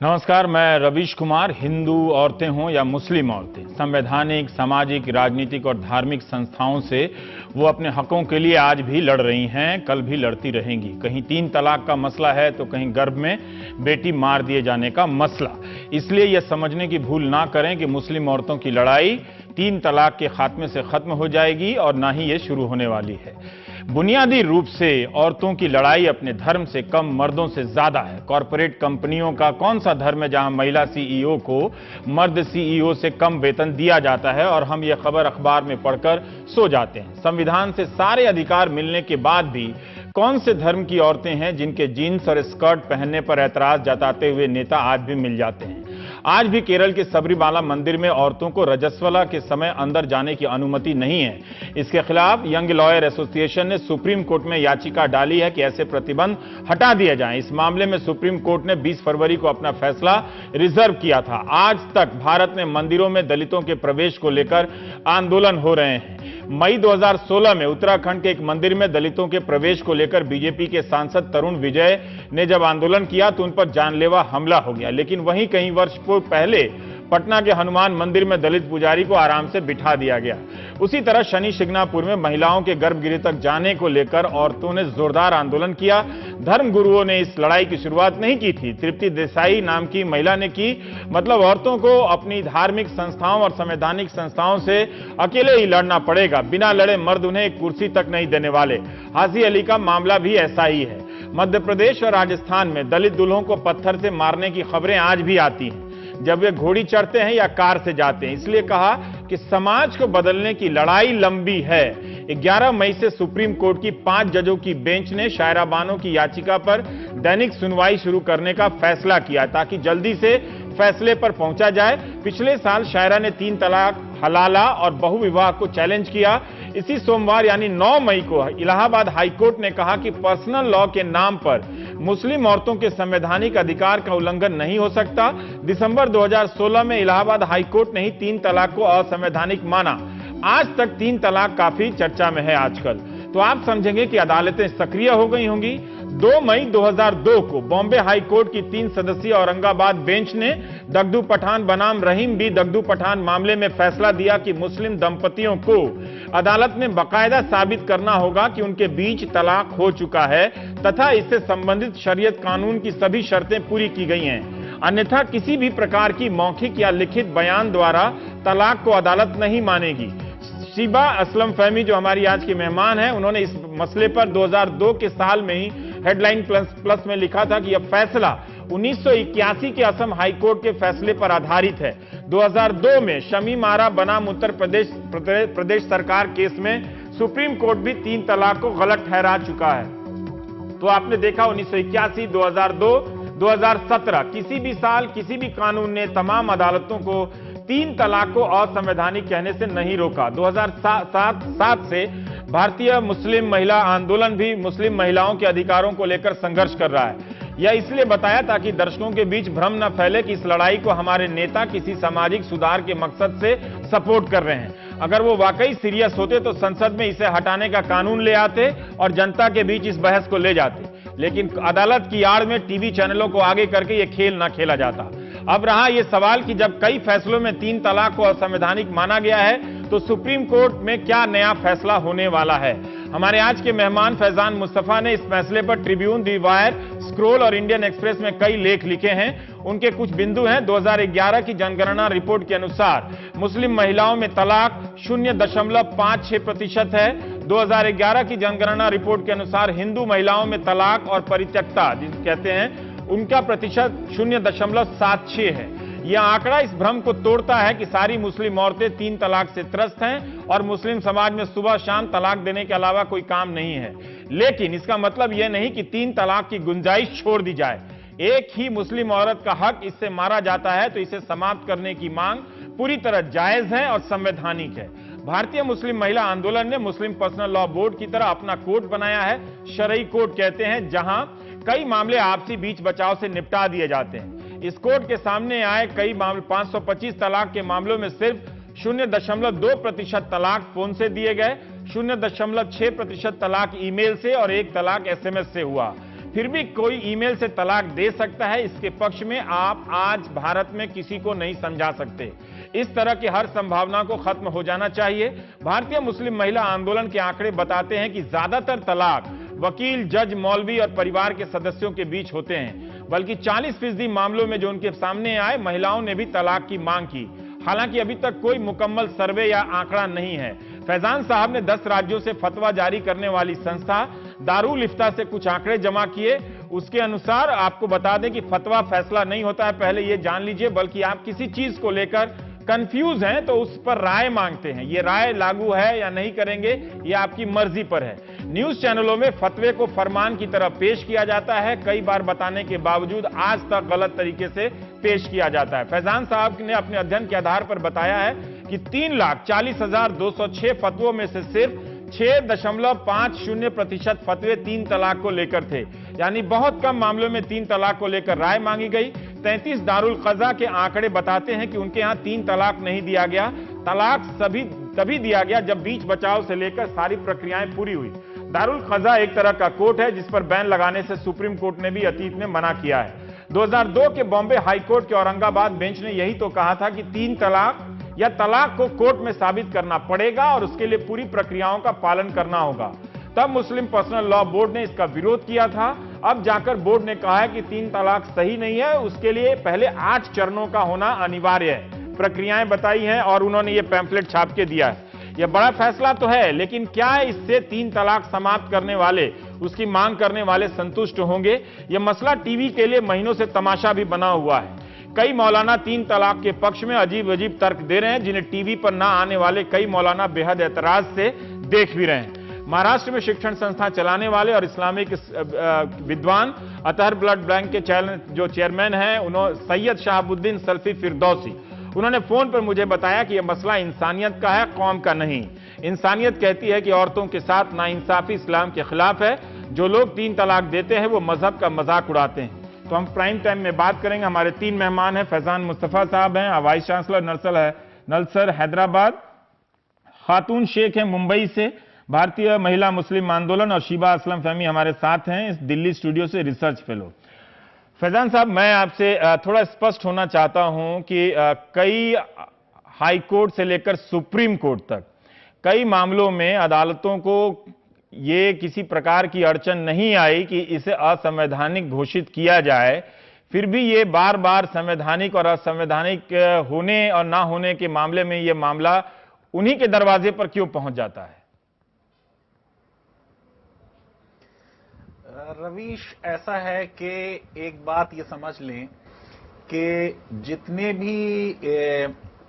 नमस्कार, मैं रवीश कुमार। हिंदू औरतें हों या मुस्लिम औरतें, संवैधानिक, सामाजिक, राजनीतिक और धार्मिक संस्थाओं से वो अपने हकों के लिए आज भी लड़ रही हैं, कल भी लड़ती रहेंगी। कहीं 3 तलाक का मसला है तो कहीं गर्भ में बेटी मार दिए जाने का मसला। इसलिए यह समझने की भूल ना करें कि मुस्लिम औरतों की लड़ाई 3 तलाक के खात्मे से खत्म हो जाएगी, और ना ही ये शुरू होने वाली है। बुनियादी रूप से औरतों की लड़ाई अपने धर्म से कम मर्दों से ज्यादा है। कॉरपोरेट कंपनियों का कौन सा धर्म है जहां महिला सीईओ को मर्द सीईओ से कम वेतन दिया जाता है और हम ये खबर अखबार में पढ़कर सो जाते हैं। संविधान से सारे अधिकार मिलने के बाद भी कौन से धर्म की औरतें हैं जिनके जीन्स और स्कर्ट पहनने पर ऐतराज जताते हुए नेता आज भी मिल जाते हैं। आज भी केरल के सबरीमाला मंदिर में औरतों को रजस्वला के समय अंदर जाने की अनुमति नहीं है। इसके खिलाफ यंग लॉयर एसोसिएशन ने सुप्रीम कोर्ट में याचिका डाली है कि ऐसे प्रतिबंध हटा दिए जाएं। इस मामले में सुप्रीम कोर्ट ने 20 फरवरी को अपना फैसला रिजर्व किया था। आज तक भारत में मंदिरों में दलितों के प्रवेश को लेकर आंदोलन हो रहे हैं। मई 2016 में उत्तराखंड के एक मंदिर में दलितों के प्रवेश को लेकर बीजेपी के सांसद तरुण विजय ने जब आंदोलन किया तो उन पर जानलेवा हमला हो गया। लेकिन वहीं कई वर्ष पहले पटना के हनुमान मंदिर में दलित पुजारी को आराम से बिठा दिया गया। उसी तरह शनि शिंगणापुर में महिलाओं के गर्भगृह तक जाने को लेकर औरतों ने जोरदार आंदोलन किया। धर्म गुरुओं ने इस लड़ाई की शुरुआत नहीं की थी, तृप्ति देसाई नाम की महिला ने की। मतलब औरतों को अपनी धार्मिक संस्थाओं और संवैधानिक संस्थाओं से अकेले ही लड़ना पड़ेगा, बिना लड़े मर्द उन्हें एक कुर्सी तक नहीं देने वाले। हाजी अली का मामला भी ऐसा ही है। मध्य प्रदेश और राजस्थान में दलित दूल्हों को पत्थर से मारने की खबरें आज भी आती हैं जब वे घोड़ी चढ़ते हैं या कार से जाते हैं। इसलिए कहा कि समाज को बदलने की लड़ाई लंबी है। 11 मई से सुप्रीम कोर्ट की 5 जजों की बेंच ने शायरा बानो की याचिका पर दैनिक सुनवाई शुरू करने का फैसला किया ताकि जल्दी से फैसले पर पहुंचा जाए। पिछले साल शायरा ने 3 तलाक, हलाला और बहुविवाह को चैलेंज किया। इसी सोमवार यानी 9 मई को इलाहाबाद हाईकोर्ट ने कहा कि पर्सनल लॉ के नाम पर मुस्लिम औरतों के संवैधानिक अधिकार का उल्लंघन नहीं हो सकता। दिसंबर 2016 में इलाहाबाद हाईकोर्ट ने ही 3 तलाक को असंवैधानिक माना। आज तक 3 तलाक काफी चर्चा में है आजकल। तो आप समझेंगे कि अदालतें सक्रिय हो गई होंगी। 2 मई 2002 को बॉम्बे हाई कोर्ट की 3 सदस्यीय औरंगाबाद बेंच ने दगदू पठान बनाम रहीम बी दगदू पठान मामले में फैसला दिया कि मुस्लिम दंपतियों को अदालत में बाकायदा साबित करना होगा कि उनके बीच तलाक हो चुका है तथा इससे संबंधित शरीयत कानून की सभी शर्तें पूरी की गई हैं। अन्यथा किसी भी प्रकार की मौखिक या लिखित बयान द्वारा तलाक को अदालत नहीं मानेगी। शिबा असलम फहमी जो हमारी आज की मेहमान है, उन्होंने इस मसले पर 2002 के साल में ही हेडलाइन प्लस में लिखा था कि यह फैसला 1981 के असम हाईकोर्ट के फैसले पर आधारित है। 2002 में शमीम आरा बनाम उत्तर प्रदेश सरकार केस में सुप्रीम कोर्ट भी 3 तलाक को गलत ठहरा चुका है। तो आपने देखा 1981, 2002, 2017 किसी भी साल किसी भी कानून ने तमाम अदालतों को 3 तलाक को असंवैधानिक कहने से नहीं रोका। 2007 से भारतीय मुस्लिम महिला आंदोलन भी मुस्लिम महिलाओं के अधिकारों को लेकर संघर्ष कर रहा है। यह इसलिए बताया ताकि दर्शकों के बीच भ्रम न फैले कि इस लड़ाई को हमारे नेता किसी सामाजिक सुधार के मकसद से सपोर्ट कर रहे हैं। अगर वो वाकई सीरियस होते तो संसद में इसे हटाने का कानून ले आते और जनता के बीच इस बहस को ले जाते। लेकिन अदालत की आड़ में टीवी चैनलों को आगे करके यह खेल न खेला जाता। अब रहा यह सवाल कि जब कई फैसलों में 3 तलाक को असंवैधानिक माना गया है तो सुप्रीम कोर्ट में क्या नया फैसला होने वाला है। हमारे आज के मेहमान फैजान मुस्तफा ने इस फैसले पर ट्रिब्यून, दी वायर, स्क्रोल और इंडियन एक्सप्रेस में कई लेख लिखे हैं। उनके कुछ बिंदु हैं। 2011 की जनगणना रिपोर्ट के अनुसार मुस्लिम महिलाओं में तलाक 0.56% है। 2011 की जनगणना रिपोर्ट के अनुसार हिंदू महिलाओं में तलाक और परित्यक्ता जिसे कहते हैं उनका प्रतिशत 0.76 है। यह आंकड़ा इस भ्रम को तोड़ता है कि सारी मुस्लिम औरतें 3 तलाक से त्रस्त हैं और मुस्लिम समाज में सुबह शाम तलाक देने के अलावा कोई काम नहीं है। लेकिन इसका मतलब यह नहीं कि 3 तलाक की गुंजाइश छोड़ दी जाए। एक ही मुस्लिम औरत का हक इससे मारा जाता है तो इसे समाप्त करने की मांग पूरी तरह जायज है और संवैधानिक है। भारतीय मुस्लिम महिला आंदोलन ने मुस्लिम पर्सनल लॉ बोर्ड की तरह अपना कोर्ट बनाया है। शरई कोर्ट कहते हैं, जहां कई मामले आपसी बीच बचाव से निपटा दिए जाते हैं। इस कोर्ट के सामने आए कई मामले 525 तलाक के मामलों में सिर्फ 0.2% तलाक फोन से दिए गए, 0.6% तलाक ईमेल से और 1 तलाक SMS से हुआ। फिर भी कोई ईमेल से तलाक दे सकता है, इसके पक्ष में आप आज भारत में किसी को नहीं समझा सकते। इस तरह की हर संभावना को खत्म हो जाना चाहिए। भारतीय मुस्लिम महिला आंदोलन के आंकड़े बताते हैं कि ज्यादातर तलाक वकील, जज, मौलवी और परिवार के सदस्यों के बीच होते हैं, बल्कि 40% मामलों में जो उनके सामने आए, महिलाओं ने भी तलाक की मांग की। हालांकि अभी तक कोई मुकम्मल सर्वे या आंकड़ा नहीं है। फैजान साहब ने 10 राज्यों से फतवा जारी करने वाली संस्था दारुल इफ्ता से कुछ आंकड़े जमा किए। उसके अनुसार आपको बता दें कि फतवा फैसला नहीं होता है, पहले यह जान लीजिए, बल्कि आप किसी चीज को लेकर कंफ्यूज हैं तो उस पर राय मांगते हैं। यह राय लागू है या नहीं करेंगे, यह आपकी मर्जी पर है। न्यूज चैनलों में फतवे को फरमान की तरह पेश किया जाता है, कई बार बताने के बावजूद आज तक गलत तरीके से पेश किया जाता है। फैजान साहब ने अपने अध्ययन के आधार पर बताया है कि 3,40,206 फतवों में से सिर्फ 6.50% फतवे 3 तलाक को लेकर थे, यानी बहुत कम मामलों में 3 तलाक को लेकर राय मांगी गई। 33 दारुल क़ज़ा के आंकड़े बताते हैं कि उनके यहां 3 तलाक नहीं दिया गया। तलाक तभी दिया गया जब बीच बचाव से लेकर सारी प्रक्रियाएं पूरी हुई। दारुल क़ज़ा एक तरह का कोर्ट है जिस पर बैन लगाने से सुप्रीम कोर्ट ने भी अतीत में मना किया है। 2002 के बॉम्बे हाई कोर्ट के औरंगाबाद बेंच ने यही तो कहा था कि 3 तलाक या तलाक को कोर्ट में साबित करना पड़ेगा और उसके लिए पूरी प्रक्रियाओं का पालन करना होगा। तब मुस्लिम पर्सनल लॉ बोर्ड ने इसका विरोध किया था। अब जाकर बोर्ड ने कहा है कि 3 तलाक सही नहीं है, उसके लिए पहले 8 चरणों का होना अनिवार्य है। प्रक्रियाएं बताई हैं और उन्होंने ये पैम्फलेट छाप के दिया है। यह बड़ा फैसला तो है, लेकिन क्या इससे 3 तलाक समाप्त करने वाले, उसकी मांग करने वाले संतुष्ट होंगे? यह मसला टीवी के लिए महीनों से तमाशा भी बना हुआ है। कई मौलाना 3 तलाक के पक्ष में अजीब अजीब तर्क दे रहे हैं, जिन्हें टीवी पर ना आने वाले कई मौलाना बेहद एतराज से देख भी रहे हैं। महाराष्ट्र में शिक्षण संस्था चलाने वाले और इस्लामिक विद्वान अतहर ब्लड बैंक के जो चेयरमैन हैं, उन्होंने सैयद शहाबुद्दीन सल्फी फिरदौसी, उन्होंने फोन पर मुझे बताया कि यह मसला इंसानियत का है, कौम का नहीं। इंसानियत कहती है कि औरतों के साथ नाइंसाफी इस्लाम के खिलाफ है। जो लोग 3 तलाक देते हैं वो मजहब का मजाक उड़ाते हैं। तो हम प्राइम टाइम में बात करेंगे। हमारे 3 मेहमान हैं। फैजान मुस्तफा साहब हैं, वाइस चांसलर नलसर हैदराबाद, खातून शेख हैं मुंबई से, भारतीय महिला मुस्लिम आंदोलन, और शिबा असलम फहमी हमारे साथ हैं इस दिल्ली स्टूडियो से, रिसर्च फेलो। फैजान साहब, मैं आपसे थोड़ा स्पष्ट होना चाहता हूं कि कई हाई कोर्ट से लेकर सुप्रीम कोर्ट तक कई मामलों में अदालतों को ये किसी प्रकार की अड़चन नहीं आई कि इसे असंवैधानिक घोषित किया जाए, फिर भी ये बार बार संवैधानिक और असंवैधानिक होने और ना होने के मामले में ये मामला उन्हीं के दरवाजे पर क्यों पहुंच जाता है? रवीश, ऐसा है कि एक बात ये समझ लें कि जितने भी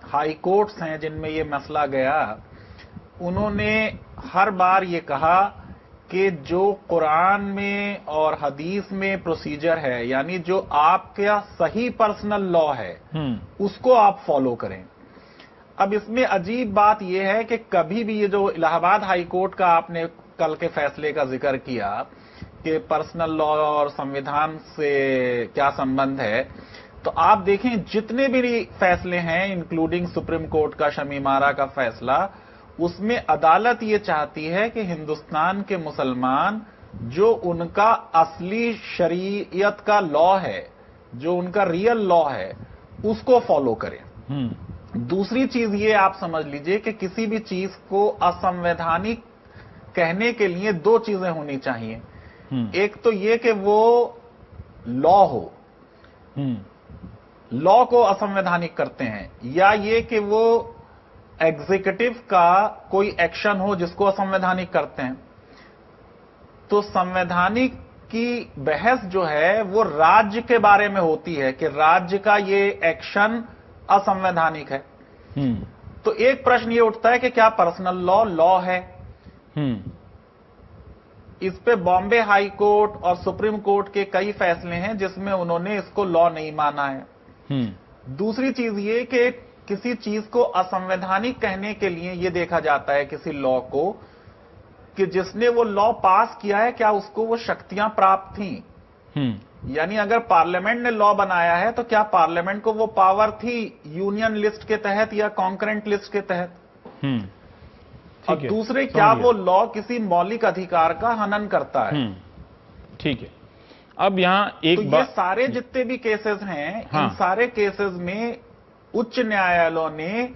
हाई कोर्ट्स हैं जिनमें ये मसला गया, उन्होंने हर बार ये कहा कि जो कुरान में और हदीस में प्रोसीजर है, यानी जो आपका सही पर्सनल लॉ है, उसको आप फॉलो करें। अब इसमें अजीब बात यह है कि कभी भी ये जो इलाहाबाद हाई कोर्ट का आपने कल के फैसले का जिक्र किया कि पर्सनल लॉ और संविधान से क्या संबंध है, तो आप देखें जितने भी फैसले हैं, इंक्लूडिंग सुप्रीम कोर्ट का शमीमारा का फैसला, उसमें अदालत ये चाहती है कि हिंदुस्तान के मुसलमान जो उनका असली शरीयत का लॉ है, जो उनका रियल लॉ है, उसको फॉलो करें। दूसरी चीज ये आप समझ लीजिए कि किसी भी चीज को असंवैधानिक कहने के लिए 2 चीजें होनी चाहिए। एक तो ये कि वो लॉ हो, लॉ को असंवैधानिक करते हैं, या ये कि वो एग्जीक्यूटिव का कोई एक्शन हो जिसको असंवैधानिक करते हैं। तो संवैधानिक की बहस जो है वो राज्य के बारे में होती है कि राज्य का ये एक्शन असंवैधानिक है। तो एक प्रश्न ये उठता है कि क्या पर्सनल लॉ लॉ है? इस पे बॉम्बे हाई कोर्ट और सुप्रीम कोर्ट के कई फैसले हैं जिसमें उन्होंने इसको लॉ नहीं माना है। दूसरी चीज ये कि किसी चीज को असंवैधानिक कहने के लिए यह देखा जाता है किसी लॉ को कि जिसने वो लॉ पास किया है क्या उसको वो शक्तियां प्राप्त थी। यानी अगर पार्लियामेंट ने लॉ बनाया है तो क्या पार्लियामेंट को वो पावर थी यूनियन लिस्ट के तहत या कॉन्करेंट लिस्ट के तहत। और दूसरे क्या वो लॉ किसी मौलिक अधिकार का हनन करता है। ठीक है, अब यहाँ एक तो ये सारे जितने भी केसेस हैं, इन सारे केसेस में उच्च न्यायालयों ने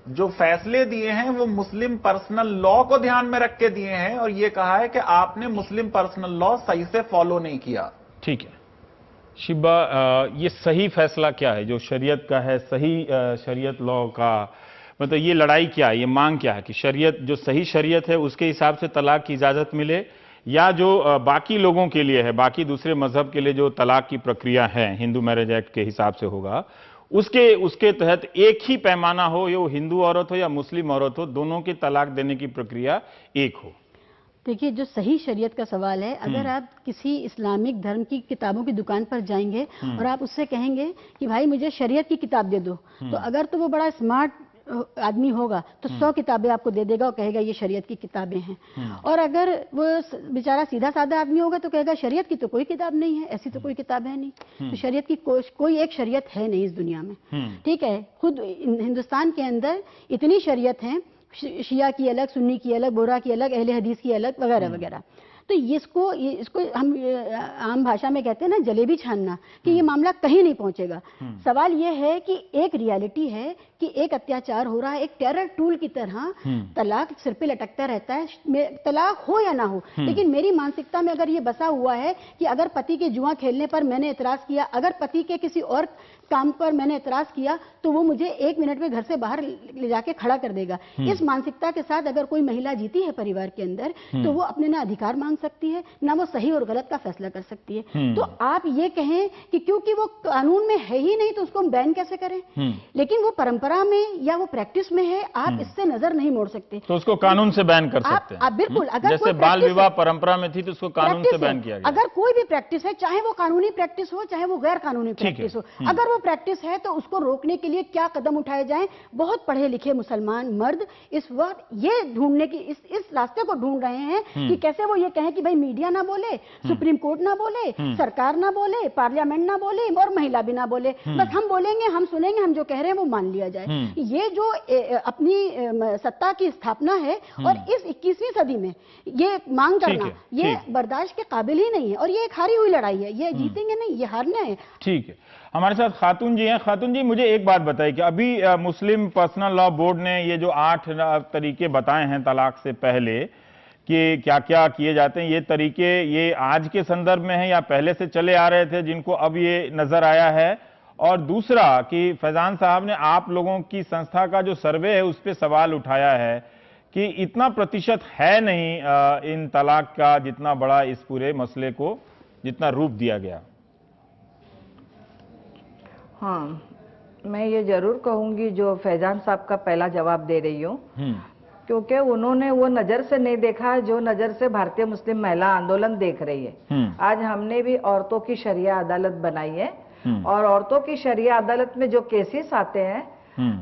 जो फैसले दिए हैं वो मुस्लिम पर्सनल लॉ को ध्यान में रख के दिए हैं और ये कहा है कि आपने मुस्लिम पर्सनल लॉ सही से फॉलो नहीं किया। ठीक है शिबा, ये सही फैसला क्या है जो शरीयत का है, सही शरीयत लॉ का मतलब ये लड़ाई क्या है, ये मांग क्या है कि शरीयत जो सही शरीयत है उसके हिसाब से तलाक की इजाजत मिले, या जो बाकी लोगों के लिए है, बाकी दूसरे मजहब के लिए जो तलाक की प्रक्रिया है हिंदू मैरिज एक्ट के हिसाब से होगा, उसके तहत एक ही पैमाना हो, ये वो हिंदू औरत हो या मुस्लिम औरत हो, दोनों की तलाक देने की प्रक्रिया एक हो। देखिए, जो सही शरीयत का सवाल है, अगर आप किसी इस्लामिक धर्म की किताबों की दुकान पर जाएंगे और आप उससे कहेंगे कि भाई मुझे शरीयत की किताब दे दो, तो अगर तो वो बड़ा स्मार्ट आदमी होगा तो 100 किताबें आपको दे देगा और कहेगा ये शरीयत की किताबें हैं। और अगर वो बेचारा सीधा साधा आदमी होगा तो कहेगा शरीयत की तो कोई किताब नहीं है, ऐसी तो कोई किताब है नहीं। तो शरीयत की कोई एक शरीयत है नहीं इस दुनिया में। ठीक है, खुद हिंदुस्तान के अंदर इतनी शरीयत है, शिया की अलग, सुन्नी की अलग, बोहरा की अलग, अहले हदीस की अलग, वगैरह वगैरह। तो इसको हम आम भाषा में कहते हैं ना जलेबी छानना, कि ये मामला कहीं नहीं पहुंचेगा। सवाल ये है कि एक रियलिटी है कि एक अत्याचार हो रहा है, एक टेरर टूल की तरह तलाक सिर पे लटकता रहता है, तलाक हो या ना हो। लेकिन मेरी मानसिकता में अगर ये बसा हुआ है कि अगर पति के जुआ खेलने पर मैंने एतराज किया, अगर पति के किसी और काम पर मैंने एतराज किया, तो वो मुझे 1 मिनट में घर से बाहर ले जाके खड़ा कर देगा। इस मानसिकता के साथ अगर कोई महिला जीती है परिवार के अंदर, तो वो अपने ना अधिकार मांग सकती है, ना वो सही और गलत का फैसला कर सकती है। तो आप ये कहें कि क्योंकि वो कानून में है ही नहीं तो उसको हम बैन कैसे करें, लेकिन वो परंपरा में या वो प्रैक्टिस में है, आप इससे नजर नहीं मोड़ सकते। तो उसको कानून से बैन कर सकते हैं। बिल्कुल, अगर जैसे बाल विवाह परंपरा में थी तो उसको कानून से बैन किया गया। अगर कोई भी प्रैक्टिस है, चाहे वो कानूनी प्रैक्टिस हो चाहे वो गैर कानूनी प्रैक्टिस हो, अगर वो प्रैक्टिस है तो उसको रोकने के लिए क्या कदम उठाए जाएं। बहुत पढ़े लिखे मुसलमान मर्द इस वक्त ये ढूंढने की इस रास्ते को ढूंढ रहे हैं कि कैसे वो ये कहें कि भाई मीडिया ना बोले, सुप्रीम कोर्ट ना बोले, सरकार ना बोले, पार्लियामेंट ना बोले और महिला भी ना बोले, बस हम बोलेंगे, हम सुनेंगे, हम जो कह रहे हैं वो मान लिया जाए। ये जो अपनी सत्ता की स्थापना है और इस 21वीं सदी में ये मांग करना, ये बर्दाश्त के काबिल ही नहीं है। और ये एक हारी हुई लड़ाई है, ये जीतेंगे नहीं, ये हारना है। ठीक है, हमारे साथ खातून जी हैं। खातून जी, मुझे एक बात बताइए कि अभी मुस्लिम पर्सनल लॉ बोर्ड ने ये जो 8 तरीके बताए हैं तलाक से पहले कि क्या क्या किए जाते हैं, ये तरीके ये आज के संदर्भ में है या पहले से चले आ रहे थे जिनको अब ये नजर आया है? और दूसरा कि फैजान साहब ने आप लोगों की संस्था का जो सर्वे है उस पर सवाल उठाया है कि इतना प्रतिशत है नहीं इन तलाक का जितना बड़ा इस पूरे मसले को जितना रूप दिया गया। हाँ, मैं ये जरूर कहूंगी जो फैजान साहब का पहला जवाब दे रही हूँ, क्योंकि उन्होंने वो नजर से नहीं देखा जो नजर से भारतीय मुस्लिम महिला आंदोलन देख रही है। आज हमने भी औरतों की शरिया अदालत बनाई है और औरतों की शरिया अदालत में जो केसेस आते हैं,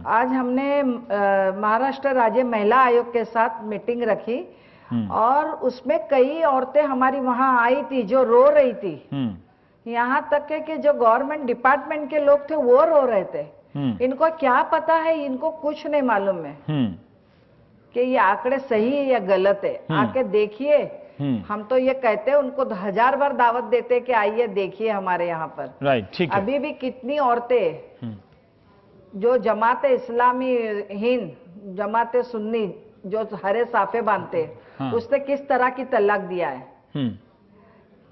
आज हमने महाराष्ट्र राज्य महिला आयोग के साथ मीटिंग रखी और उसमें कई औरतें हमारी वहां आई थी जो रो रही थी। यहाँ तक है कि जो गवर्नमेंट डिपार्टमेंट के लोग थे वो रो रहे थे। इनको क्या पता है, इनको कुछ नहीं मालूम है कि ये आंकड़े सही है या गलत है। आके देखिए, हम तो ये कहते हैं उनको 1000 बार दावत देते कि आइए देखिए हमारे यहाँ पर। राइट, ठीक है। अभी भी कितनी औरतें जो जमाते इस्लामी हिंद, जमाते सुन्नी जो हरे साफे बांधते, उसने किस तरह की तलाक दिया है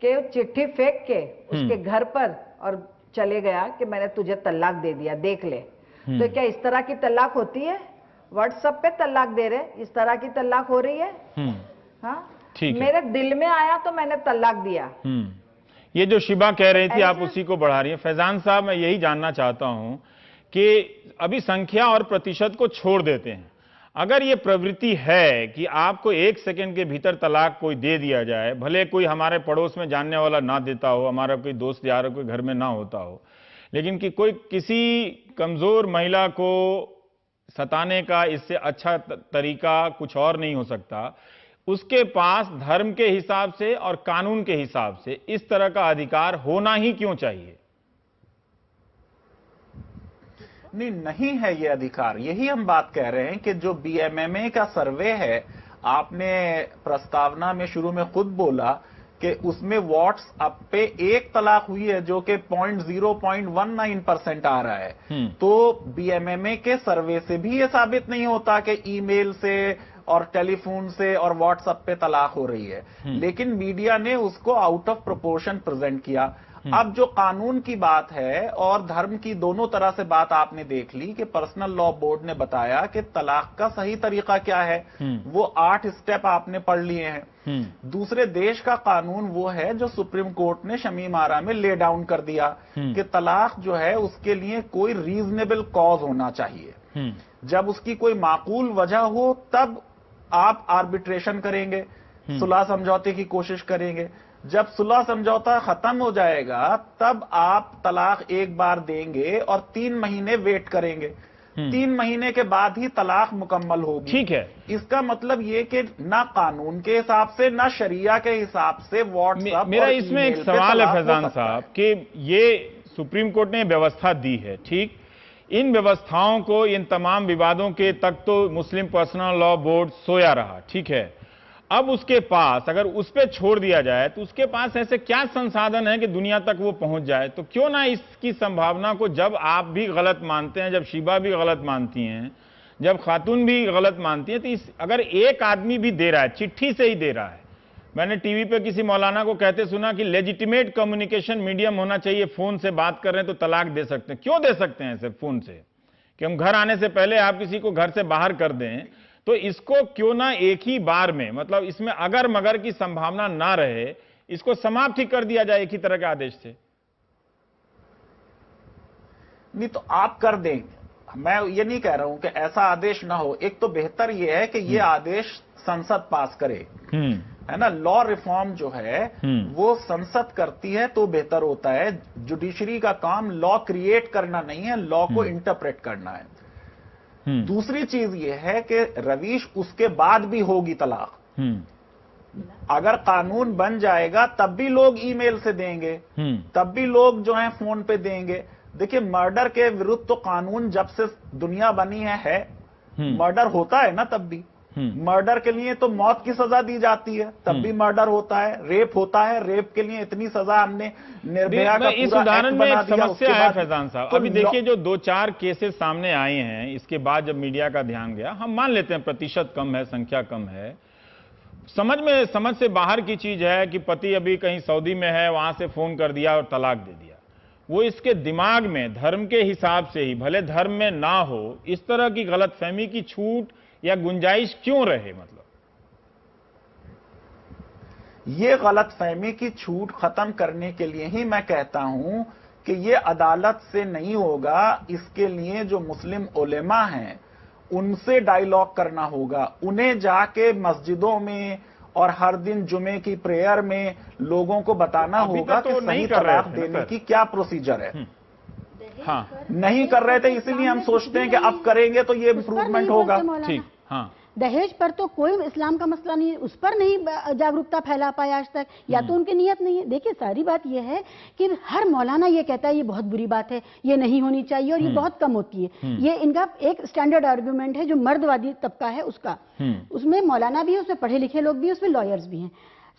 कि चिट्ठी फेंक के उसके घर पर और चले गया कि मैंने तुझे तलाक दे दिया, देख ले। तो क्या इस तरह की तलाक होती है? व्हाट्सएप पे तलाक दे रहे, इस तरह की तलाक हो रही है? हाँ, मेरे दिल में आया तो मैंने तलाक दिया। ये जो शिबा कह रही थी आप उसी को बढ़ा रही है। फैजान साहब, मैं यही जानना चाहता हूं कि अभी संख्या और प्रतिशत को छोड़ देते हैं, अगर ये प्रवृत्ति है कि आपको 1 सेकंड के भीतर तलाक कोई दे दिया जाए, भले कोई हमारे पड़ोस में जानने वाला ना देता हो, हमारा कोई दोस्त यार कोई घर में ना होता हो, लेकिन कि कोई किसी कमजोर महिला को सताने का इससे अच्छा तरीका कुछ और नहीं हो सकता, उसके पास धर्म के हिसाब से और कानून के हिसाब से इस तरह का अधिकार होना ही क्यों चाहिए? नहीं है ये अधिकार। यही हम बात कह रहे हैं कि जो बीएमएमए का सर्वे है, आपने प्रस्तावना में शुरू में खुद बोला कि उसमें व्हाट्सएप पे एक तलाक हुई है जो कि 0.19% आ रहा है। तो बीएमएमए के सर्वे से भी ये साबित नहीं होता कि ईमेल से और टेलीफोन से और व्हाट्सएप पे तलाक हो रही है, लेकिन मीडिया ने उसको आउट ऑफ प्रोपोर्शन प्रेजेंट किया। अब जो कानून की बात है और धर्म की दोनों तरह से बात आपने देख ली कि पर्सनल लॉ बोर्ड ने बताया कि तलाक का सही तरीका क्या है, वो 8 स्टेप आपने पढ़ लिए हैं। दूसरे देश का कानून वो है जो सुप्रीम कोर्ट ने शमीम आरा में ले डाउन कर दिया कि तलाक जो है उसके लिए कोई रीजनेबल कॉज होना चाहिए। जब उसकी कोई माकूल वजह हो तब आप आर्बिट्रेशन करेंगे, सुलह समझौते की कोशिश करेंगे। जब सुलह समझौता खत्म हो जाएगा तब आप तलाक एक बार देंगे और 3 महीने वेट करेंगे। 3 महीने के बाद ही तलाक मुकम्मल होगी। ठीक है, इसका मतलब ये कि ना कानून के हिसाब से ना शरिया के हिसाब से व्हाट्सएप। मेरा इसमें एक सवाल है फैजान साहब कि ये सुप्रीम कोर्ट ने व्यवस्था दी है, ठीक, इन व्यवस्थाओं को, इन तमाम विवादों के तक तो मुस्लिम पर्सनल लॉ बोर्ड सोया रहा, ठीक है। अब उसके पास अगर उस पर छोड़ दिया जाए तो उसके पास ऐसे क्या संसाधन है कि दुनिया तक वो पहुंच जाए? तो क्यों ना इसकी संभावना को, जब आप भी गलत मानते हैं, जब शिबा भी गलत मानती हैं, जब खातून भी गलत मानती हैं, तो अगर एक आदमी भी दे रहा है, चिट्ठी से ही दे रहा है। मैंने टीवी पे किसी मौलाना को कहते सुना कि लेजिटिमेट कम्युनिकेशन मीडियम होना चाहिए, फोन से बात कर रहे हैं तो तलाक दे सकते हैं। क्यों दे सकते हैं ऐसे फोन से कि हम घर आने से पहले आप किसी को घर से बाहर कर दें? तो इसको क्यों ना एक ही बार में, मतलब इसमें अगर मगर की संभावना ना रहे, इसको समाप्त ही कर दिया जाए एक ही तरह के आदेश से। नहीं तो आप कर देंगे, मैं ये नहीं कह रहा हूं कि ऐसा आदेश ना हो। एक तो बेहतर ये है कि ये आदेश संसद पास करे, है ना। लॉ रिफॉर्म जो है वो संसद करती है तो बेहतर होता है। जुडिशरी का काम लॉ क्रिएट करना नहीं है, लॉ को इंटरप्रेट करना है। दूसरी चीज ये है कि रवीश, उसके बाद भी होगी तलाक। अगर कानून बन जाएगा तब भी लोग ईमेल से देंगे, तब भी लोग जो है फोन पे देंगे। देखिए, मर्डर के विरुद्ध तो कानून जब से दुनिया बनी है मर्डर होता है ना, तब भी मर्डर के लिए तो मौत की सजा दी जाती है, तब भी मर्डर होता है। रेप होता है, रेप के लिए इतनी सजा हमने निर्भया का इस पूरा उदाहरण में एक समस्या है फैजान साहब। तो अभी देखिए जो 2-4 केसेस सामने आए हैं, इसके बाद जब मीडिया का ध्यान गया, हम मान लेते हैं प्रतिशत कम है, संख्या कम है, समझ से बाहर की चीज है कि पति अभी कहीं सऊदी में है, वहां से फोन कर दिया और तलाक दे दिया। वो इसके दिमाग में धर्म के हिसाब से ही, भले धर्म में ना हो, इस तरह की गलतफहमी की छूट या गुंजाइश क्यों रहे? मतलब ये गलतफहमी की छूट खत्म करने के लिए ही मैं कहता हूं कि ये अदालत से नहीं होगा। इसके लिए जो मुस्लिम उलेमा हैं उनसे डायलॉग करना होगा। उन्हें जाके मस्जिदों में और हर दिन जुमे की प्रेयर में लोगों को बताना होगा कि सही तलाक देने की क्या प्रोसीजर है। हाँ, नहीं कर रहे थे, इसीलिए हम सोचते हैं कि अब करेंगे तो ये इंप्रूवमेंट होगा। ठीक, हाँ। दहेज पर तो कोई इस्लाम का मसला नहीं है, उस पर नहीं जागरूकता फैला पाए आज तक, या तो उनकी नीयत नहीं है। देखिए, सारी बात यह है कि हर मौलाना ये कहता है ये बहुत बुरी बात है, ये नहीं होनी चाहिए और ये बहुत कम होती है। ये इनका एक स्टैंडर्ड आर्गुमेंट है जो मर्दवादी तबका है उसका। उसमें मौलाना भी है, उसमें पढ़े लिखे लोग भी, उसमें लॉयर्स भी हैं।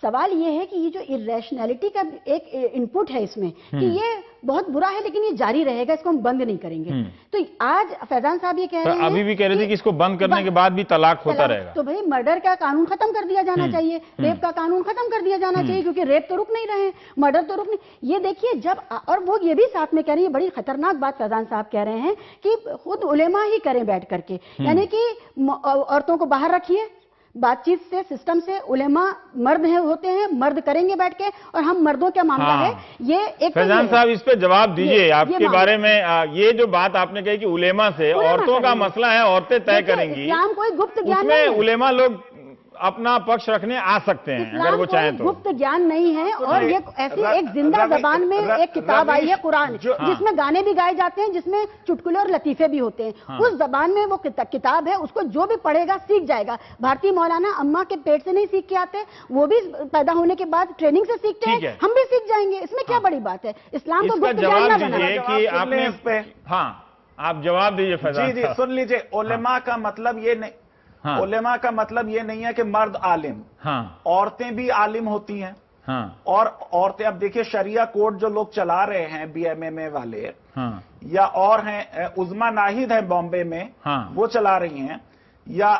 सवाल ये है कि ये जो इरेशनैलिटी का एक इनपुट है इसमें कि ये बहुत बुरा है लेकिन ये जारी रहेगा, इसको हम बंद नहीं करेंगे। तो आज फैजान साहब ये कह रहे हैं, अभी भी कह रहे थे कि इसको बंद करने के बाद भी तलाक होता रहेगा। तो भाई मर्डर का कानून खत्म कर दिया जाना चाहिए, रेप का कानून खत्म कर दिया जाना चाहिए, क्योंकि रेप तो रुक नहीं रहे, मर्डर तो रुक नहीं। ये देखिए, जब और वो ये भी साथ में कह रही है, बड़ी खतरनाक बात फैजान साहब कह रहे हैं कि खुद उलेमा ही करें बैठ करके, यानी कि औरतों को बाहर रखिए, बातचीत से, सिस्टम से। उलेमा मर्द होते हैं, मर्द करेंगे बैठ के, और हम मर्दों का मामला है ये। एक फैजान साहब इस पे जवाब दीजिए, आपके बारे में ये जो बात आपने कही कि उलेमा से, औरतों का मसला है, औरतें तय करेंगी। इस्लाम कोई गुप्त ज्ञान नहीं है, उलेमा लोग अपना पक्ष रखने आ सकते हैं अगर वो चाहें तो। गुप्त ज्ञान नहीं है। और ये ऐसी एक जिंदा जबान में एक किताब आई है कुरान, जिसमें गाने भी गाए जाते हैं, जिसमें चुटकुले और लतीफे भी होते हैं। उस जबान में वो किताब है, उसको जो भी पढ़ेगा सीख जाएगा। भारतीय मौलाना अम्मा के पेट से नहीं सीख के आते, वो भी पैदा होने के बाद ट्रेनिंग से सीखते हैं, हम भी सीख जाएंगे। इसमें क्या बड़ी बात है? इस्लाम को गुप्त ज्ञान ना बनाइए कि आपने इस पे। हाँ, आप जवाब दीजिए फैजान। जी, सुन लीजिए। उलेमा का मतलब ये नहीं, उलेमा का मतलब ये नहीं है कि मर्द आलिम, औरतें भी आलिम होती हैं। हाँ। और औरतें, अब देखिए शरिया कोड जो लोग चला रहे हैं बीएमएमए वाले, हाँ। या और हैं उज़मा नाहिद है बॉम्बे में, हाँ। वो चला रही हैं, या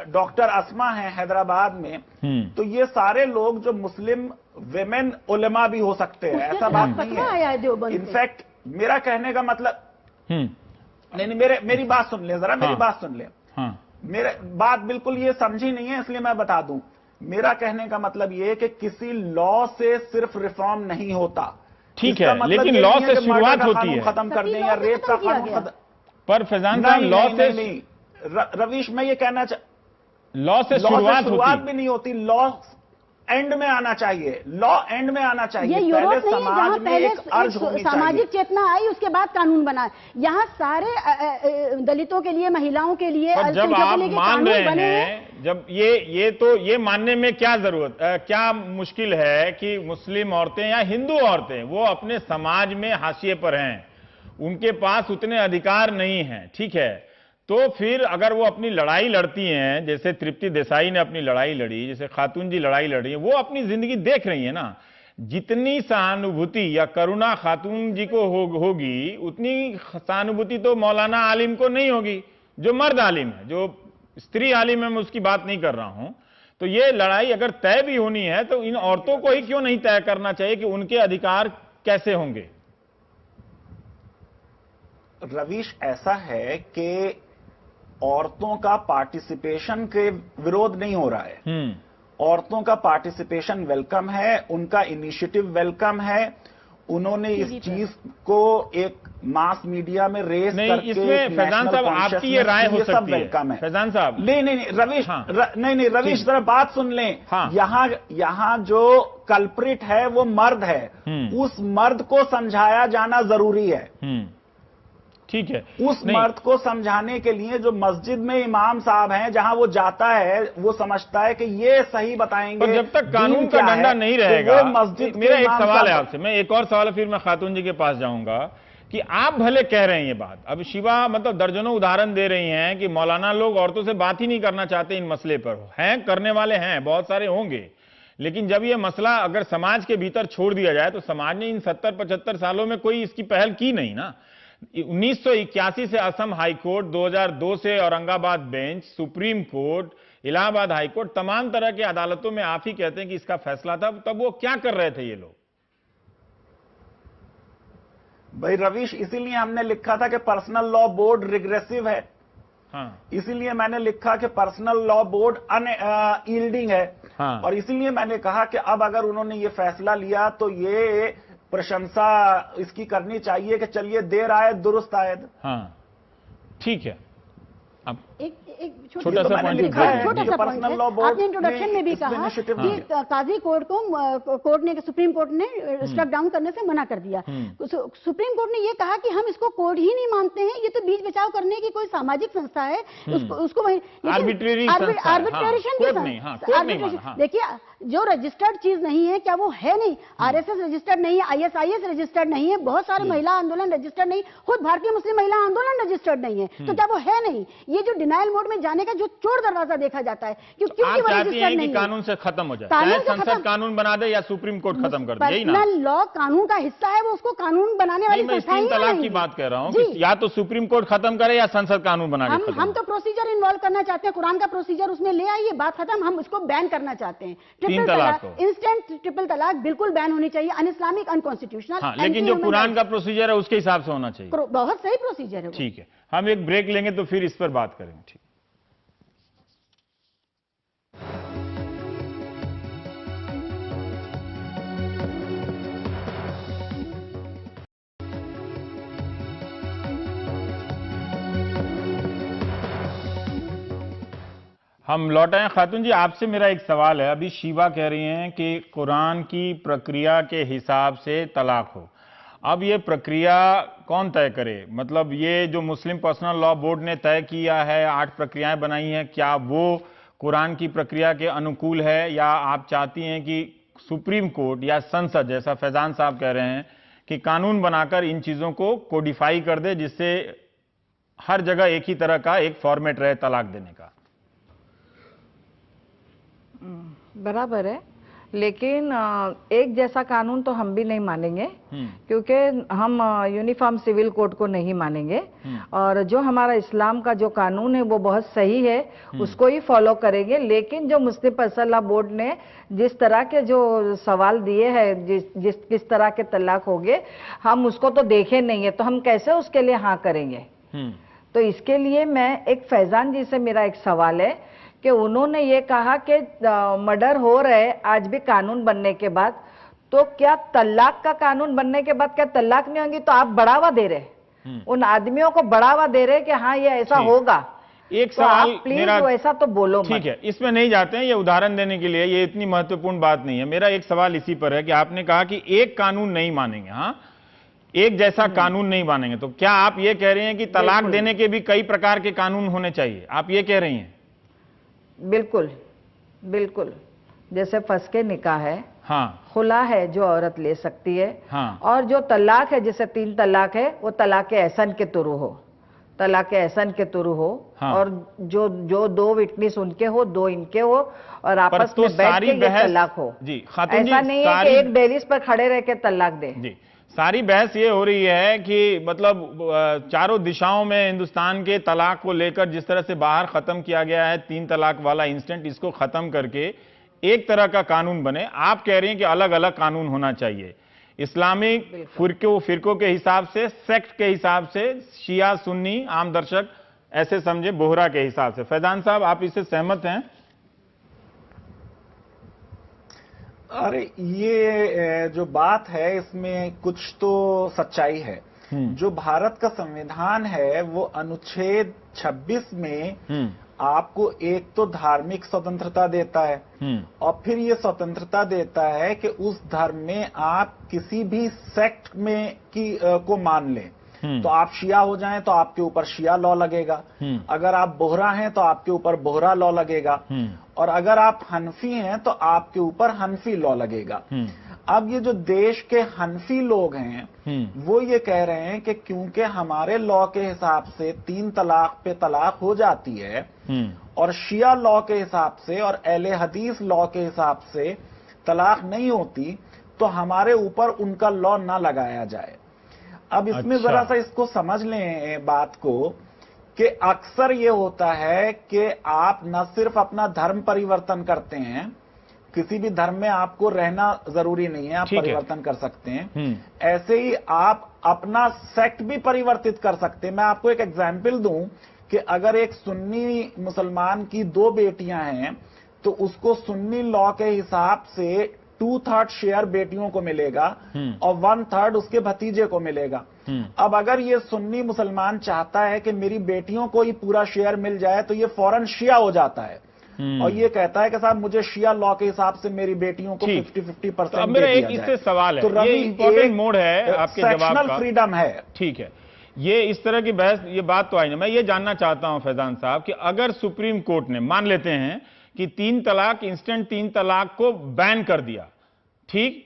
डॉक्टर अस्मा है हैदराबाद में, तो ये सारे लोग जो मुस्लिम विमेन उलेमा भी हो सकते हैं, ऐसा बात नहीं है। इनफैक्ट मेरा कहने का मतलब नहीं, मेरी बात सुन ले जरा, मेरी बात सुन ले। मेरे बात बिल्कुल ये समझी नहीं है, इसलिए मैं बता दूं। मेरा कहने का मतलब ये है कि किसी लॉ से सिर्फ रिफॉर्म नहीं होता। ठीक है, मतलब लेकिन लॉ से शुरुआत होती है, खत्म कर दें या रेप का कानून खत्म। पर फैजान साहब लॉ से नहीं, रवीश मैं ये कहना लॉ से शुरुआत भी नहीं होती, लॉ एंड में आना चाहिए, लॉ एंड में आना चाहिए। ये यूरोप पहले नहीं है जहां पहले सामाजिक चेतना आई, उसके बाद कानून बना। यहाँ सारे दलितों के लिए, महिलाओं के लिए, जब आप मान रहे हैं, जब ये मानने में क्या जरूरत, क्या मुश्किल है कि मुस्लिम औरतें या हिंदू औरतें वो अपने समाज में हाशिए पर हैं, उनके पास उतने अधिकार नहीं हैं, ठीक है। तो फिर अगर वो अपनी लड़ाई लड़ती हैं, जैसे तृप्ति देसाई ने अपनी लड़ाई लड़ी, जैसे खातून जी लड़ाई लड़ी है, वो अपनी जिंदगी देख रही है ना। जितनी सहानुभूति या करुणा खातून जी को होगी, उतनी सहानुभूति तो मौलाना आलिम को नहीं होगी, जो मर्द आलिम है। जो स्त्री आलिम है मैं उसकी बात नहीं कर रहा हूं। तो ये लड़ाई अगर तय भी होनी है तो इन औरतों को ही क्यों नहीं तय करना चाहिए कि उनके अधिकार कैसे होंगे? रवीश, ऐसा है कि औरतों का पार्टिसिपेशन के विरोध नहीं हो रहा है। औरतों का पार्टिसिपेशन वेलकम है, उनका इनिशिएटिव वेलकम है। उन्होंने इस चीज को एक मास मीडिया में रेस करके, इसमें फैजान साहब आपकी ये राय हो सकती है। वेलकम है फैजान साहब नहीं रवीश, नहीं रवीश, जरा बात सुन लें। यहाँ जो कल्प्रिट है वो मर्द है, उस मर्द को समझाया जाना जरूरी है। ठीक है, उस मर्द को समझाने के लिए जो मस्जिद में इमाम साहब हैं, जहां वो जाता है, वो समझता है कि ये सही बताएंगे। पर जब तक कानून का डंडा नहीं रहेगा, मस्जिद, मेरा एक सवाल है आपसे, मैं एक और सवाल फिर मैं खातून जी के पास जाऊंगा कि आप भले कह रहे हैं ये बात, अब शिवा मतलब दर्जनों उदाहरण दे रही हैं कि मौलाना लोग औरतों से बात ही नहीं करना चाहते इन मसले पर, हैं करने वाले हैं, बहुत सारे होंगे, लेकिन जब ये मसला अगर समाज के भीतर छोड़ दिया जाए तो समाज ने इन 70-75 सालों में कोई इसकी पहल की नहीं ना। 1981 से असम हाईकोर्ट, 2002 से Aurangabad bench, supreme court, Allahabad high court, तमाम तरह की अदालतों में आप ही कहते हैं कि इसका फैसला था। तब वो क्या कर रहे थे ये लोग? भाई रवीश, इसीलिए हमने लिखा था कि पर्सनल लॉ बोर्ड रिग्रेसिव है। इसीलिए मैंने लिखा कि पर्सनल लॉ बोर्ड अनयील्डिंग है। और इसीलिए मैंने कहा कि अब अगर उन्होंने ये फैसला लिया तो ये प्रशंसा इसकी करनी चाहिए कि चलिए देर आए दुरुस्त आए। ठीक है, अब एक छोटा सा पॉइंट पर्सनल लॉ बोर्ड, आपने इंट्रोडक्शन में भी कहा कि काजी कोर्ट ने, सुप्रीम कोर्ट ने स्ट्रक डाउन करने से मना कर दिया। सुप्रीम कोर्ट ने ये कहा कि हम इसको कोर्ट ही नहीं मानते हैं, ये तो बीच बचाव करने की कोई सामाजिक संस्था है, उसको आर्बिट्रेशन। देखिए, जो रजिस्टर्ड चीज नहीं है, क्या वो है नहीं? आरएसएस रजिस्टर्ड नहीं है, आईएसआईएस रजिस्टर्ड नहीं है, बहुत सारे महिला आंदोलन रजिस्टर्ड नहीं, खुद भारतीय मुस्लिम महिला आंदोलन रजिस्टर्ड नहीं है, तो क्या वो है नहीं? ये जो डिनायल मोड में जाने का जो चोर दरवाजा देखा जाता है, क्योंकि वो रजिस्टर्ड नहीं है। कानून से खत्म हो जाए, चाहे संसद कानून बना दे या सुप्रीम कोर्ट खत्म कर दे, यही ना। पर्सनल लॉ कानून का हिस्सा है, वो उसको कानून बनाने वाली संस्था तीन तलाक की बात कह रहा हूँ कि या तो सुप्रीम कोर्ट खत्म करे या संसद कानून बना के। हम तो प्रोसीजर इन्वॉल्व करना चाहते हैं, कुरान का प्रोसीजर उसमें ले आइए, बात खत्म। हम उसको बैन करना चाहते हैं। ट्रिपल तलाक, इंस्टेंट ट्रिपल तलाक बिल्कुल बैन होनी चाहिए, अनइस्लामिक, अनकॉन्स्टिट्यूशनल। लेकिन जो कुरान का प्रोसीजर है उसके हिसाब से होना चाहिए। बहुत सही प्रोसीजर है। ठीक है, हम एक ब्रेक लेंगे तो फिर इस पर बात करेंगे। ठीक, हम लौट आए। खातून जी, आपसे मेरा एक सवाल है। अभी शिवा कह रही हैं कि कुरान की प्रक्रिया के हिसाब से तलाक हो। अब ये प्रक्रिया कौन तय करे? मतलब ये जो मुस्लिम पर्सनल लॉ बोर्ड ने तय किया है, 8 प्रक्रियाएं बनाई हैं, क्या वो कुरान की प्रक्रिया के अनुकूल है, या आप चाहती हैं कि सुप्रीम कोर्ट या संसद, जैसा फैजान साहब कह रहे हैं, कि कानून बनाकर इन चीजों को कोडिफाई कर दे, जिससे हर जगह एक ही तरह का एक फॉर्मेट रहे तलाक देने का? बराबर है, लेकिन एक जैसा कानून तो हम भी नहीं मानेंगे, क्योंकि हम यूनिफॉर्म सिविल कोड को नहीं मानेंगे। और जो हमारा इस्लाम का जो कानून है वो बहुत सही है, उसको ही फॉलो करेंगे। लेकिन जो मुस्लिम पर्सनल लॉ बोर्ड ने जिस तरह के जो सवाल दिए हैं, किस तरह के तलाक हो गए, हम उसको तो देखे नहीं है, तो हम कैसे उसके लिए हाँ करेंगे। तो इसके लिए मैं एक फैजान जी से मेरा एक सवाल है कि उन्होंने ये कहा कि मर्डर हो रहे आज भी कानून बनने के बाद, तो क्या तलाक का कानून बनने के बाद क्या तलाक नहीं होंगी? तो आप बढ़ावा दे रहे, उन आदमियों को बढ़ावा दे रहे कि हाँ ये ऐसा होगा। एक तो सवाल आप प्लीज मेरा, ऐसा तो बोलो मत। ठीक है, इसमें नहीं जाते हैं, ये उदाहरण देने के लिए, ये इतनी महत्वपूर्ण बात नहीं है। मेरा एक सवाल इसी पर है कि आपने कहा कि एक कानून नहीं मानेंगे, हाँ एक जैसा कानून नहीं मानेंगे, तो क्या आप ये कह रहे हैं कि तलाक देने के भी कई प्रकार के कानून होने चाहिए? आप ये कह रही हैं? बिल्कुल बिल्कुल, जैसे फंस निकाह है, हाँ, खुला है जो औरत ले सकती है, हाँ, और जो तलाक है जैसे 3 तलाक है वो तलाक एहसन के तुरु हो, तलाक एहसन के तुरु हो। हाँ। और जो 2 विटनेस उनके हो, 2 इनके हो, और आपस तो में बैठ के ये तलाक हो। जी खातून जी, ऐसा नहीं है कि एक दहलीज पर खड़े रह के तलाक दे। जी, सारी बहस ये हो रही है कि मतलब चारों दिशाओं में हिंदुस्तान के तलाक को लेकर जिस तरह से बाहर खत्म किया गया है 3 तलाक वाला इंस्टेंट, इसको खत्म करके एक तरह का कानून बने। आप कह रही हैं कि अलग अलग कानून होना चाहिए, इस्लामिक फिरकों के हिसाब से, सेक्ट के हिसाब से, शिया सुन्नी, आम दर्शक ऐसे समझे, बोहरा के हिसाब से। फैजान साहब, आप इससे सहमत हैं? अरे ये जो बात है इसमें कुछ तो सच्चाई है। जो भारत का संविधान है वो अनुच्छेद 26 में आपको एक तो धार्मिक स्वतंत्रता देता है, और फिर ये स्वतंत्रता देता है कि उस धर्म में आप किसी भी सेक्ट में को मान लें। तो आप शिया हो जाएं तो आपके ऊपर शिया लॉ लगेगा, अगर आप बोहरा हैं तो आपके ऊपर बोहरा लॉ लगेगा, और अगर आप हनफी हैं तो आपके ऊपर हनफी लॉ लगेगा। अब ये जो देश के हनफी लोग हैं वो ये कह रहे हैं कि क्योंकि हमारे लॉ के हिसाब से 3 तलाक पे तलाक हो जाती है, और शिया लॉ के हिसाब से और अहले हदीस लॉ के हिसाब से तलाक नहीं होती, तो हमारे ऊपर उनका लॉ ना लगाया जाए। अब इसमें जरा सा इसको समझ लें बात को, कि अक्सर ये होता है कि आप न सिर्फ अपना धर्म परिवर्तन करते हैं, किसी भी धर्म में आपको रहना जरूरी नहीं है, आप परिवर्तन कर सकते हैं, ऐसे ही आप अपना सेक्ट भी परिवर्तित कर सकते हैं। मैं आपको एक एग्जाम्पल दूं कि अगर एक सुन्नी मुसलमान की 2 बेटियां हैं तो उसको सुन्नी लॉ के हिसाब से 2/3 शेयर बेटियों को मिलेगा और 1/3 उसके भतीजे को मिलेगा। अब अगर ये सुन्नी मुसलमान चाहता है कि मेरी बेटियों को ही पूरा शेयर मिल जाए तो ये फौरन शिया हो जाता है और ये कहता है कि साहब मुझे शिया लॉ के हिसाब से मेरी बेटियों को 50-50% अब मेरा एक इससे सवाल है, तो ये इंपॉर्टेंट मोड है आपके जवाब का। फ्रीडम है, ठीक है, ये इस तरह की बहस, ये बात तो आई नहीं। मैं ये जानना चाहता हूं फैजान साहब कि अगर सुप्रीम कोर्ट ने, मान लेते हैं कि 3 तलाक, इंस्टेंट 3 तलाक को बैन कर दिया, ठीक,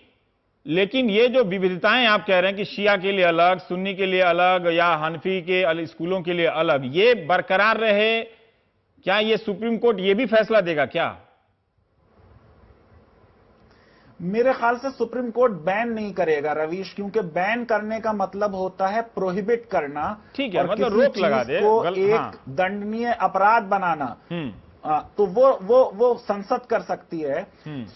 लेकिन ये जो विविधताएं आप कह रहे हैं कि शिया के लिए अलग, सुन्नी के लिए अलग, या हनफी के स्कूलों के लिए अलग, ये बरकरार रहे, क्या ये सुप्रीम कोर्ट ये भी फैसला देगा क्या? मेरे ख्याल से सुप्रीम कोर्ट बैन नहीं करेगा रवीश, क्योंकि बैन करने का मतलब होता है प्रोहिबिट करना, ठीक है, मतलब रोक लगा दे, एक दंडनीय अपराध बनाना। तो वो संसद कर सकती है।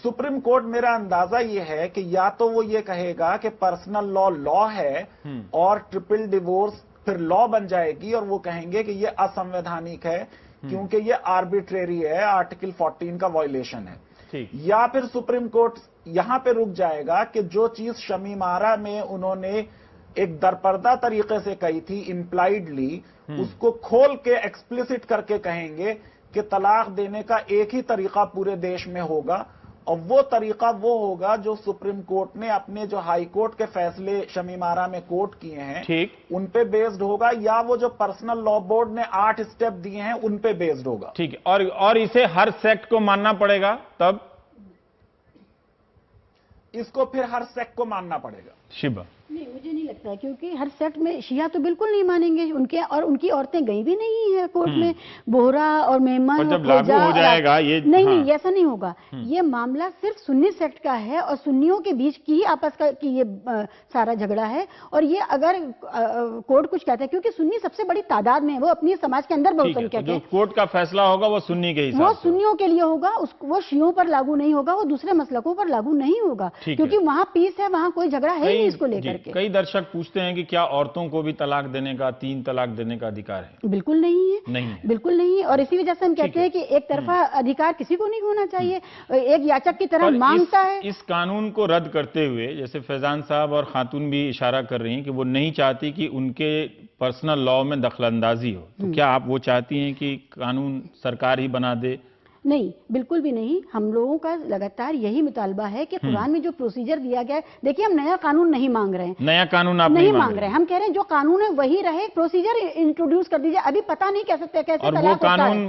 सुप्रीम कोर्ट, मेरा अंदाजा ये है कि या तो वो ये कहेगा कि पर्सनल लॉ है और ट्रिपल डिवोर्स फिर लॉ बन जाएगी और वो कहेंगे कि ये असंवैधानिक है क्योंकि ये आर्बिट्रेरी है, आर्टिकल 14 का वायलेशन है। या फिर सुप्रीम कोर्ट यहां पे रुक जाएगा कि जो चीज शमीमारा में उन्होंने एक दरपर्दा तरीके से कही थी, इम्प्लाइडली, उसको खोल के एक्सप्लिसिट करके कहेंगे कि तलाक देने का एक ही तरीका पूरे देश में होगा, और वो तरीका वो होगा जो सुप्रीम कोर्ट ने अपने जो हाई कोर्ट के फैसले शमीमारा में कोर्ट किए हैं, ठीक, उन पे बेस्ड होगा, या वो जो पर्सनल लॉ बोर्ड ने 8 स्टेप दिए हैं उन पे बेस्ड होगा। ठीक है, और इसे हर सेक्ट को मानना पड़ेगा, तब इसको फिर हर सेक्ट को मानना पड़ेगा। शिबा। नहीं, मुझे नहीं लगता है, क्योंकि हर सेक्ट में शिया तो बिल्कुल नहीं मानेंगे उनके, और उनकी औरतें गई भी नहीं है कोर्ट में, बोहरा और मेमन और जब लागू हो जाएगा ये, नहीं नहीं, ऐसा नहीं होगा। ये मामला सिर्फ सुन्नी सेक्ट का है और सुन्नियों के बीच की आपस का की ये सारा झगड़ा है। और ये अगर कोर्ट कुछ कहता है, क्योंकि सुन्नी सबसे बड़ी तादाद में है, वो अपनी समाज के अंदर बहुसंख्यक है, जो कोर्ट का फैसला होगा वो सुन्नी के हिसाब से, वो सुन्नियों के लिए होगा, वो शियों पर लागू नहीं होगा, वो दूसरे मसलकों पर लागू नहीं होगा, क्योंकि वहां पीस है, वहां कोई झगड़ा है नहीं इसको लेकर के। कई दर्शक पूछते हैं कि क्या औरतों को भी तलाक देने का, 3 तलाक देने का अधिकार है? बिल्कुल नहीं है, नहीं है, बिल्कुल नहीं है। और इसी वजह से हम कहते हैं कि एक तरफा अधिकार किसी को नहीं होना चाहिए, एक याचक की तरह मांगता है। इस कानून को रद्द करते हुए जैसे फैजान साहब और खातून भी इशारा कर रही हैं कि वो नहीं चाहती कि उनके पर्सनल लॉ में दखलंदाजी हो, तो क्या आप वो चाहती हैं कि कानून सरकार ही बना दे? नहीं, बिल्कुल भी नहीं। हम लोगों का लगातार यही मुतालबा है कि कुरान में जो प्रोसीजर दिया गया है, देखिए हम नया कानून नहीं मांग रहे हैं, नया कानून आप नहीं मांग रहे हैं, हम कह रहे हैं जो कानून है वही रहे, प्रोसीजर इंट्रोड्यूस कर दीजिए। अभी पता नहीं कैसे और वो कानून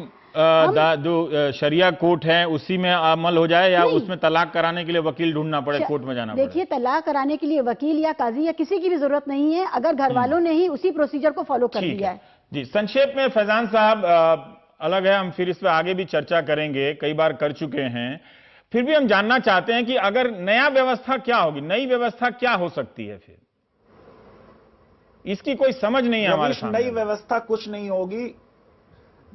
जो शरिया कोर्ट है उसी में अमल हो जाए, या उसमें तलाक कराने के लिए वकील ढूंढना पड़े, कोर्ट में जाना पड़े? देखिए, तलाक कराने के लिए वकील या काजी या किसी की भी जरूरत नहीं है, अगर घर वालों ने ही उसी प्रोसीजर को फॉलो कर दिया है। जी, संक्षेप में फैजान साहब, अलग है, हम फिर इस पर आगे भी चर्चा करेंगे, कई बार कर चुके हैं, फिर भी हम जानना चाहते हैं कि अगर नया व्यवस्था क्या होगी, नई व्यवस्था क्या हो सकती है? फिर इसकी कोई समझ नहीं है हमारे सामने। नई व्यवस्था कुछ नहीं होगी।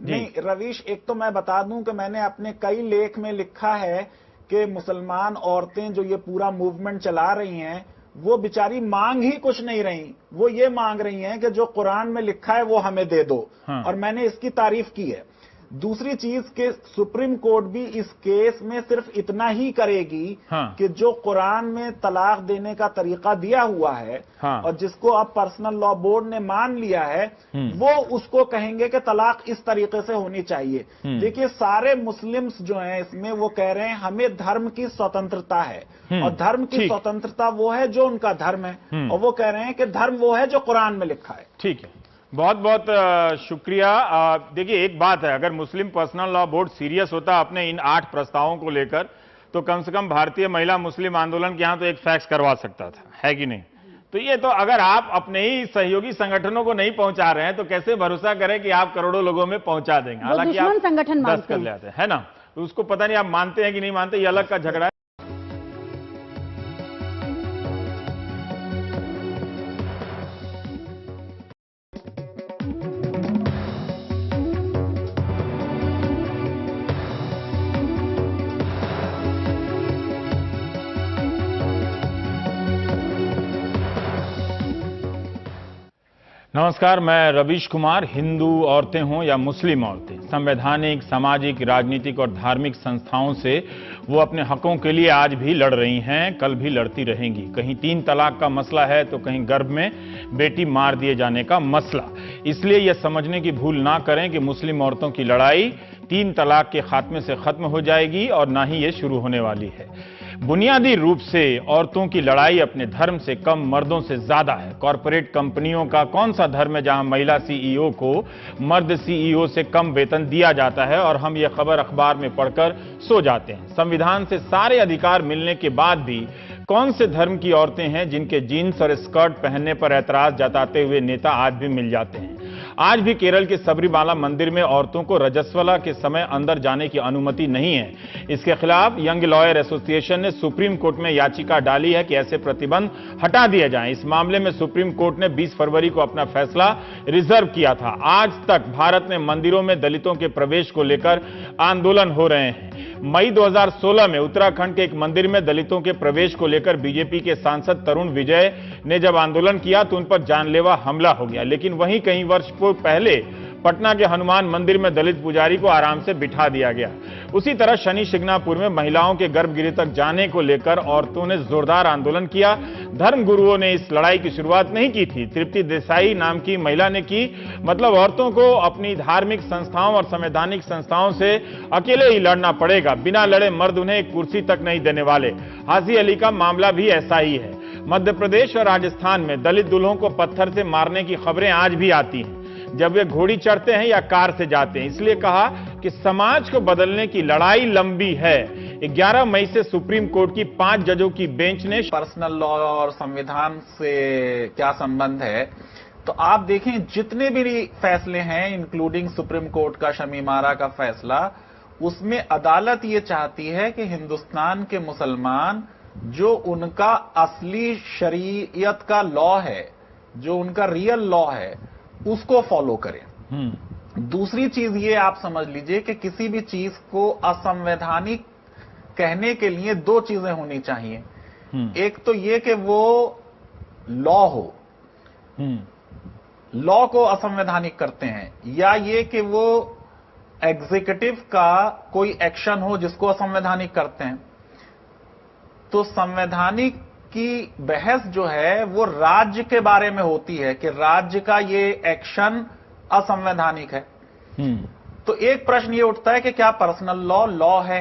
नहीं रवीश, एक तो मैं बता दूं कि मैंने अपने कई लेख में लिखा है कि मुसलमान औरतें जो ये पूरा मूवमेंट चला रही हैं, वो बेचारी मांग ही कुछ नहीं रही, वो ये मांग रही हैं कि जो कुरान में लिखा है वो हमें दे दो। और मैंने इसकी तारीफ की है। दूसरी चीज के सुप्रीम कोर्ट भी इस केस में सिर्फ इतना ही करेगी कि जो कुरान में तलाक देने का तरीका दिया हुआ है और जिसको अब पर्सनल लॉ बोर्ड ने मान लिया है, वो उसको कहेंगे कि तलाक इस तरीके से होनी चाहिए। देखिए, सारे मुस्लिम्स जो हैं इसमें वो कह रहे हैं हमें धर्म की स्वतंत्रता है, और धर्म की स्वतंत्रता वो है जो उनका धर्म है, और वो कह रहे हैं कि धर्म वो है जो कुरान में लिखा है। ठीक है, बहुत बहुत शुक्रिया। देखिए, एक बात है, अगर मुस्लिम पर्सनल लॉ बोर्ड सीरियस होता अपने इन 8 प्रस्तावों को लेकर, तो कम से कम भारतीय महिला मुस्लिम आंदोलन के यहां तो एक फैक्स करवा सकता था, है कि नहीं? तो ये तो अगर आप अपने ही सहयोगी संगठनों को नहीं पहुंचा रहे हैं तो कैसे भरोसा करें कि आप करोड़ों लोगों में पहुंचा देंगे? हालांकि आप संगठन 10 कर लेते हैं ना, तो उसको पता नहीं आप मानते हैं कि नहीं मानते, ये अलग का झगड़ा है। नमस्कार, मैं रवीश कुमार। हिंदू औरतें हों या मुस्लिम औरतें, संवैधानिक, सामाजिक, राजनीतिक और धार्मिक संस्थाओं से वो अपने हकों के लिए आज भी लड़ रही हैं, कल भी लड़ती रहेंगी। कहीं 3 तलाक का मसला है तो कहीं गर्भ में बेटी मार दिए जाने का मसला। इसलिए यह समझने की भूल ना करें कि मुस्लिम औरतों की लड़ाई 3 तलाक के खात्मे से खत्म हो जाएगी, और ना ही ये शुरू होने वाली है। बुनियादी रूप से औरतों की लड़ाई अपने धर्म से कम मर्दों से ज्यादा है। कॉरपोरेट कंपनियों का कौन सा धर्म है जहां महिला सीईओ को मर्द सीईओ से कम वेतन दिया जाता है और हम ये खबर अखबार में पढ़कर सो जाते हैं? संविधान से सारे अधिकार मिलने के बाद भी कौन से धर्म की औरतें हैं जिनके जीन्स और स्कर्ट पहनने पर ऐतराज जताते हुए नेता आज भी मिल जाते हैं? आज भी केरल के सबरीमाला मंदिर में औरतों को रजस्वला के समय अंदर जाने की अनुमति नहीं है। इसके खिलाफ यंग लॉयर एसोसिएशन ने सुप्रीम कोर्ट में याचिका डाली है कि ऐसे प्रतिबंध हटा दिए जाएं। इस मामले में सुप्रीम कोर्ट ने 20 फरवरी को अपना फैसला रिजर्व किया था। आज तक भारत में मंदिरों में दलितों के प्रवेश को लेकर आंदोलन हो रहे हैं। मई 2016 में उत्तराखंड के एक मंदिर में दलितों के प्रवेश को लेकर बीजेपी के सांसद तरुण विजय ने जब आंदोलन किया तो उन पर जानलेवा हमला हो गया। लेकिन वहीं कई वर्ष पहले पटना के हनुमान मंदिर में दलित पुजारी को आराम से बिठा दिया गया। उसी तरह शनि शिंगणापुर में महिलाओं के गर्भगृह तक जाने को लेकर औरतों ने जोरदार आंदोलन किया। धर्म गुरुओं ने इस लड़ाई की शुरुआत नहीं की थी, तृप्ति देसाई नाम की महिला ने की। मतलब औरतों को अपनी धार्मिक संस्थाओं और संवैधानिक संस्थाओं से अकेले ही लड़ना पड़ेगा, बिना लड़े मर्द उन्हें एक कुर्सी तक नहीं देने वाले। हाजी अली का मामला भी ऐसा ही है। मध्य प्रदेश और राजस्थान में दलित दूल्हों को पत्थर से मारने की खबरें आज भी आती हैं जब वे घोड़ी चढ़ते हैं या कार से जाते हैं। इसलिए कहा कि समाज को बदलने की लड़ाई लंबी है, 11 मई से सुप्रीम कोर्ट की 5 जजों की बेंच ने पर्सनल लॉ और संविधान से क्या संबंध है, तो आप देखें जितने भी फैसले हैं, इंक्लूडिंग सुप्रीम कोर्ट का शमीमारा का फैसला, उसमें अदालत ये चाहती है कि हिंदुस्तान के मुसलमान जो उनका असली शरीयत का लॉ है, जो उनका रियल लॉ है, उसको फॉलो करें। दूसरी चीज ये आप समझ लीजिए कि किसी भी चीज को असंवैधानिक कहने के लिए दो चीजें होनी चाहिए। एक तो ये कि वो लॉ हो, लॉ को असंवैधानिक करते हैं, या ये कि वो एग्जीक्यूटिव का कोई एक्शन हो जिसको असंवैधानिक करते हैं। तो संवैधानिक की बहस जो है वो राज्य के बारे में होती है कि राज्य का ये एक्शन असंवैधानिक है। तो एक प्रश्न ये उठता है कि क्या पर्सनल लॉ लॉ है?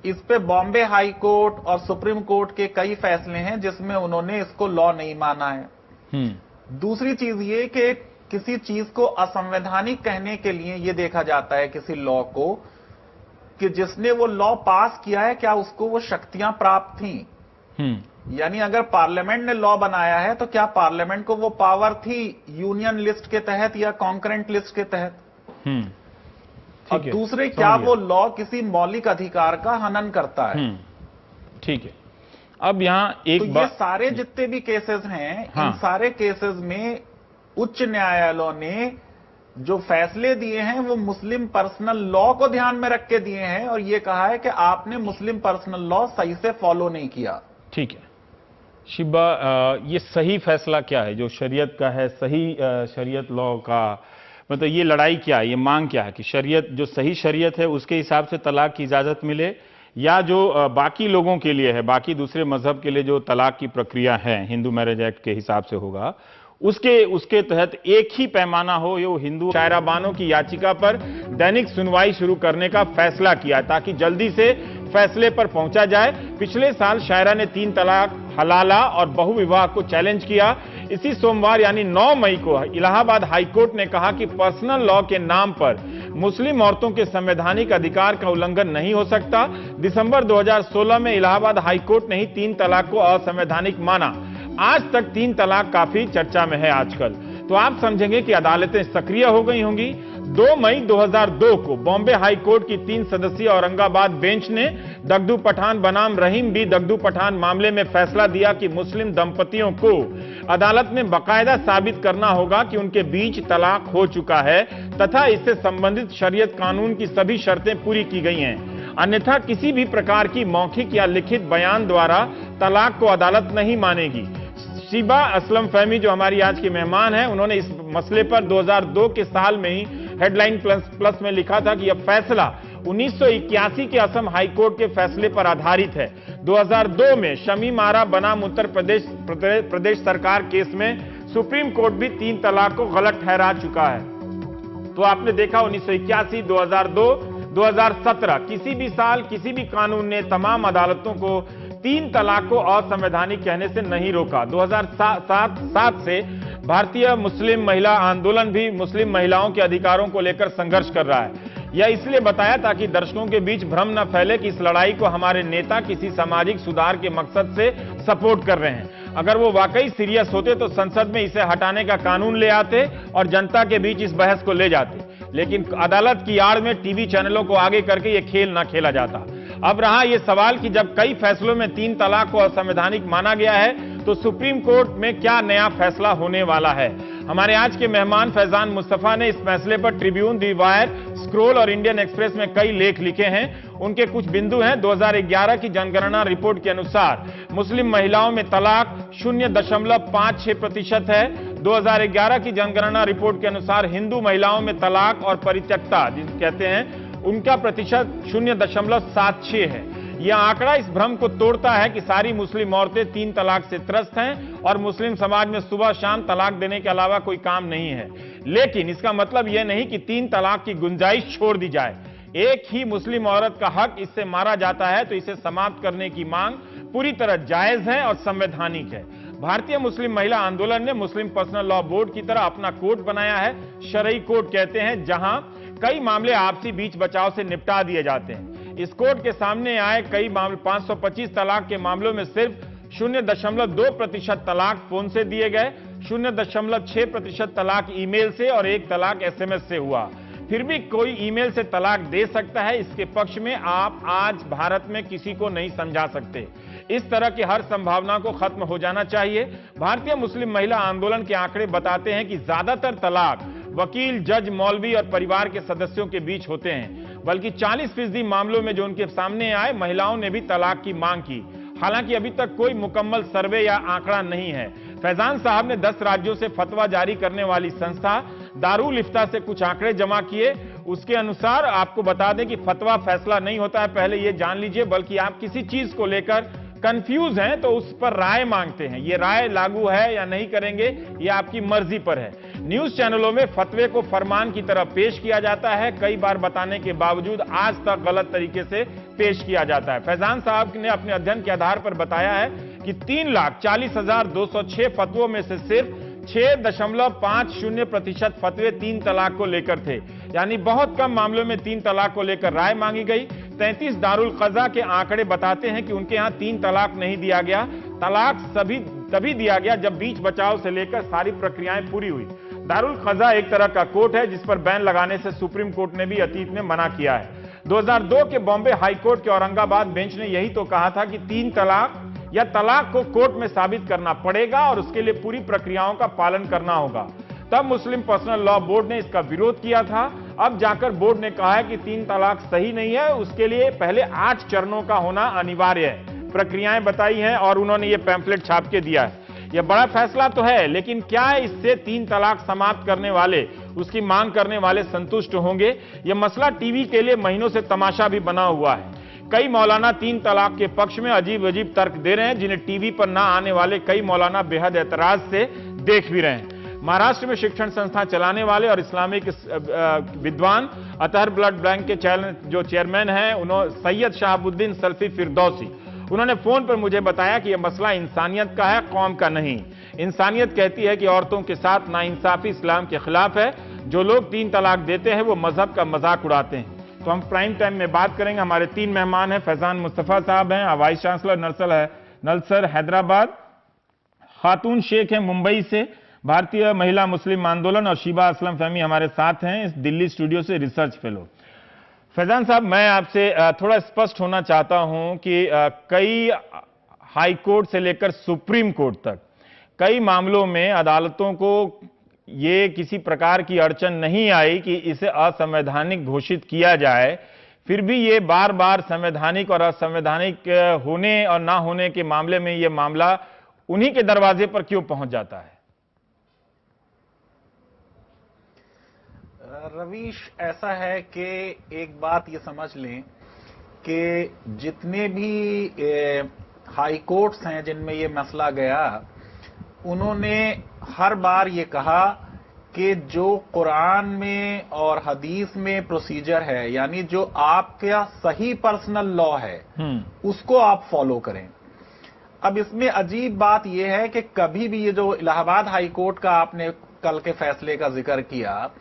इस पे बॉम्बे हाई कोर्ट और सुप्रीम कोर्ट के कई फैसले हैं जिसमें उन्होंने इसको लॉ नहीं माना है। दूसरी चीज ये कि किसी चीज को असंवैधानिक कहने के लिए यह देखा जाता है किसी लॉ को कि जिसने वो लॉ पास किया है क्या उसको वो शक्तियां प्राप्त थी। यानी अगर पार्लियामेंट ने लॉ बनाया है तो क्या पार्लियामेंट को वो पावर थी यूनियन लिस्ट के तहत या कॉन्करेंट लिस्ट के तहत। और दूसरे क्या वो लॉ किसी मौलिक अधिकार का हनन करता है। ठीक है। अब यहां एक तो ये सारे जितने भी केसेस हैं, इन सारे केसेस में उच्च न्यायालयों ने जो फैसले दिए हैं वो मुस्लिम पर्सनल लॉ को ध्यान में रख के दिए हैं और ये कहा है कि आपने मुस्लिम पर्सनल लॉ सही से फॉलो नहीं किया। ठीक है शिबा, ये सही फैसला क्या है जो शरीयत का है, सही शरीयत लॉ का मतलब ये लड़ाई क्या है, ये मांग क्या है कि शरीयत जो सही शरीयत है उसके हिसाब से तलाक की इजाजत मिले, या जो बाकी लोगों के लिए है, बाकी दूसरे मजहब के लिए जो तलाक की प्रक्रिया है हिंदू मैरिज एक्ट के हिसाब से होगा, उसके तहत एक ही पैमाना हो। ये हिंदू शायरा बानो की याचिका पर दैनिक सुनवाई शुरू करने का फैसला किया ताकि जल्दी से फैसले पर पहुंचा जाए। पिछले साल शायरा ने 3 तलाक, हलाला और बहुविवाह को चैलेंज किया। इसी सोमवार यानी 9 मई को इलाहाबाद हाईकोर्ट ने कहा कि पर्सनल लॉ के नाम पर मुस्लिम औरतों के संवैधानिक अधिकार का उल्लंघन नहीं हो सकता। दिसंबर 2016 में इलाहाबाद हाईकोर्ट ने ही 3 तलाक को असंवैधानिक माना। आज तक 3 तलाक काफी चर्चा में है आजकल। तो आप समझेंगे कि अदालतें सक्रिय हो गई होंगी। 2 मई 2002 को बॉम्बे हाई कोर्ट की 3 सदस्यीय औरंगाबाद बेंच ने दगदू पठान बनाम रहीम बी दगदू पठान मामले में फैसला दिया कि मुस्लिम दंपतियों को अदालत में बाकायदा साबित करना होगा कि उनके बीच तलाक हो चुका है तथा इससे संबंधित शरीयत कानून की सभी शर्तें पूरी की गई हैं। अन्यथा किसी भी प्रकार की मौखिक या लिखित बयान द्वारा तलाक को अदालत नहीं मानेगी। शिबा असलम फहमी जो हमारी आज की मेहमान है, उन्होंने इस मसले पर 2002 के साल में ही हेडलाइन प्लस में लिखा था कि यह फैसला 1981 के असम हाईकोर्ट के फैसले पर आधारित है। 2002 में शमीमारा बनाम उत्तर प्रदेश सरकार केस में सुप्रीम कोर्ट भी 3 तलाक को गलत ठहरा चुका है। तो आपने देखा 1981, 2002, 2017 किसी भी साल किसी भी कानून ने तमाम अदालतों को 3 तलाक को असंवैधानिक कहने से नहीं रोका। 2007 से भारतीय मुस्लिम महिला आंदोलन भी मुस्लिम महिलाओं के अधिकारों को लेकर संघर्ष कर रहा है। यह इसलिए बताया ताकि दर्शकों के बीच भ्रम न फैले कि इस लड़ाई को हमारे नेता किसी सामाजिक सुधार के मकसद से सपोर्ट कर रहे हैं। अगर वो वाकई सीरियस होते तो संसद में इसे हटाने का कानून ले आते और जनता के बीच इस बहस को ले जाते, लेकिन अदालत की आड़ में टीवी चैनलों को आगे करके यह खेल न खेला जाता। अब रहा यह सवाल कि जब कई फैसलों में 3 तलाक को असंवैधानिक माना गया है तो सुप्रीम कोर्ट में क्या नया फैसला होने वाला है। हमारे आज के मेहमान फैजान मुस्तफा ने इस फैसले पर ट्रिब्यून, दी वायर, स्क्रोल और इंडियन एक्सप्रेस में कई लेख लिखे हैं। उनके कुछ बिंदु हैं। 2011 की जनगणना रिपोर्ट के अनुसार मुस्लिम महिलाओं में तलाक 0.56% है। 2011 की जनगणना रिपोर्ट के अनुसार हिंदू महिलाओं में तलाक और परित्यक्ता जिसे कहते हैं उनका प्रतिशत 0.76 है। यह आंकड़ा इस भ्रम को तोड़ता है कि सारी मुस्लिम औरतें 3 तलाक से त्रस्त हैं और मुस्लिम समाज में सुबह शाम तलाक देने के अलावा कोई काम नहीं है। लेकिन इसका मतलब यह नहीं कि 3 तलाक की गुंजाइश छोड़ दी जाए। एक ही मुस्लिम औरत का हक इससे मारा जाता है तो इसे समाप्त करने की मांग पूरी तरह जायज है और संवैधानिक है। भारतीय मुस्लिम महिला आंदोलन ने मुस्लिम पर्सनल लॉ बोर्ड की तरह अपना कोर्ट बनाया है। शरई कोर्ट कहते हैं, जहां कई मामले आपसी बीच बचाव से निपटा दिए जाते हैं। इस कोर्ट के सामने आए कई मामले 525 तलाक के मामलों में सिर्फ 0.2% तलाक फोन से दिए गए, 0.6% तलाक ईमेल से और 1 तलाक एसएमएस से हुआ। फिर भी कोई ईमेल से तलाक दे सकता है, इसके पक्ष में आप आज भारत में किसी को नहीं समझा सकते। इस तरह की हर संभावना को खत्म हो जाना चाहिए। भारतीय मुस्लिम महिला आंदोलन के आंकड़े बताते हैं कि ज्यादातर तलाक वकील, जज, मौलवी और परिवार के सदस्यों के बीच होते हैं, बल्कि 40% मामलों में जो उनके सामने आए महिलाओं ने भी तलाक की मांग की। हालांकि अभी तक कोई मुकम्मल सर्वे या आंकड़ा नहीं है। फैजान साहब ने 10 राज्यों से फतवा जारी करने वाली संस्था दारुल इफ्ता से कुछ आंकड़े जमा किए। उसके अनुसार आपको बता दें कि फतवा फैसला नहीं होता है, पहले यह जान लीजिए, बल्कि आप किसी चीज को लेकर कंफ्यूज हैं तो उस पर राय मांगते हैं। ये राय लागू है या नहीं करेंगे ये आपकी मर्जी पर है। न्यूज चैनलों में फतवे को फरमान की तरह पेश किया जाता है, कई बार बताने के बावजूद आज तक गलत तरीके से पेश किया जाता है। फैजान साहब ने अपने अध्ययन के आधार पर बताया है कि 3,40,206 फतवों में से सिर्फ 6.50% फतवे 3 तलाक को लेकर थे, यानी बहुत कम मामलों में 3 तलाक को लेकर राय मांगी गई। 33 दारुल क़ज़ा के आंकड़े बताते हैं कि उनके यहां 3 तलाक नहीं दिया गया। तलाक तभी दिया गया जब बीच बचाव से लेकर सारी प्रक्रियाएं पूरी हुई। दारुल क़ज़ा एक तरह का कोर्ट है जिस पर बैन लगाने से सुप्रीम कोर्ट ने भी अतीत में मना किया है। 2002 के बॉम्बे हाई कोर्ट के औरंगाबाद बेंच ने यही तो कहा था कि 3 तलाक या तलाक को कोर्ट में साबित करना पड़ेगा और उसके लिए पूरी प्रक्रियाओं का पालन करना होगा। तब मुस्लिम पर्सनल लॉ बोर्ड ने इसका विरोध किया था। अब जाकर बोर्ड ने कहा है कि 3 तलाक सही नहीं है, उसके लिए पहले 8 चरणों का होना अनिवार्य है। प्रक्रियाएं बताई हैं और उन्होंने ये पैम्फलेट छाप के दिया है। यह बड़ा फैसला तो है, लेकिन क्या इससे 3 तलाक समाप्त करने वाले, उसकी मांग करने वाले संतुष्ट होंगे? यह मसला टीवी के लिए महीनों से तमाशा भी बना हुआ है। कई मौलाना 3 तलाक के पक्ष में अजीब अजीब तर्क दे रहे हैं, जिन्हें टीवी पर ना आने वाले कई मौलाना बेहद एतराज से देख भी रहे हैं। महाराष्ट्र में शिक्षण संस्था चलाने वाले और इस्लामिक विद्वान अतहर ब्लड बैंक के जो चेयरमैन हैं, उन्होंने सैयद शहाबुद्दीन सल्फी फिरदौसी, उन्होंने फोन पर मुझे बताया कि यह मसला इंसानियत का है, कौम का नहीं। इंसानियत कहती है कि औरतों के साथ नाइंसाफी इस्लाम के खिलाफ है। जो लोग 3 तलाक देते हैं वो मजहब का मजाक उड़ाते हैं। तो हम प्राइम टाइम में बात करेंगे। हमारे 3 मेहमान हैं। फैजान मुस्तफा साहब हैं, वाइस चांसलर नलसर हैदराबाद, खातून शेख हैं मुंबई से, भारतीय महिला मुस्लिम आंदोलन, और शिबा असलम फहमी हमारे साथ हैं इस दिल्ली स्टूडियो से, रिसर्च फेलो। फैजान साहब, मैं आपसे थोड़ा स्पष्ट होना चाहता हूं कि कई हाई कोर्ट से लेकर सुप्रीम कोर्ट तक कई मामलों में अदालतों को ये किसी प्रकार की अड़चन नहीं आई कि इसे असंवैधानिक घोषित किया जाए, फिर भी ये बार बार संवैधानिक और असंवैधानिक होने और ना होने के मामले में ये मामला उन्हीं के दरवाजे पर क्यों पहुंच जाता है? रवीश, ऐसा है कि एक बात ये समझ लें कि जितने भी हाई कोर्ट्स हैं जिनमें ये मसला गया, उन्होंने हर बार ये कहा कि जो कुरान में और हदीस में प्रोसीजर है, यानी जो आपका सही पर्सनल लॉ है, उसको आप फॉलो करें। अब इसमें अजीब बात यह है कि कभी भी ये जो इलाहाबाद हाई कोर्ट का आपने कल के फैसले का जिक्र किया,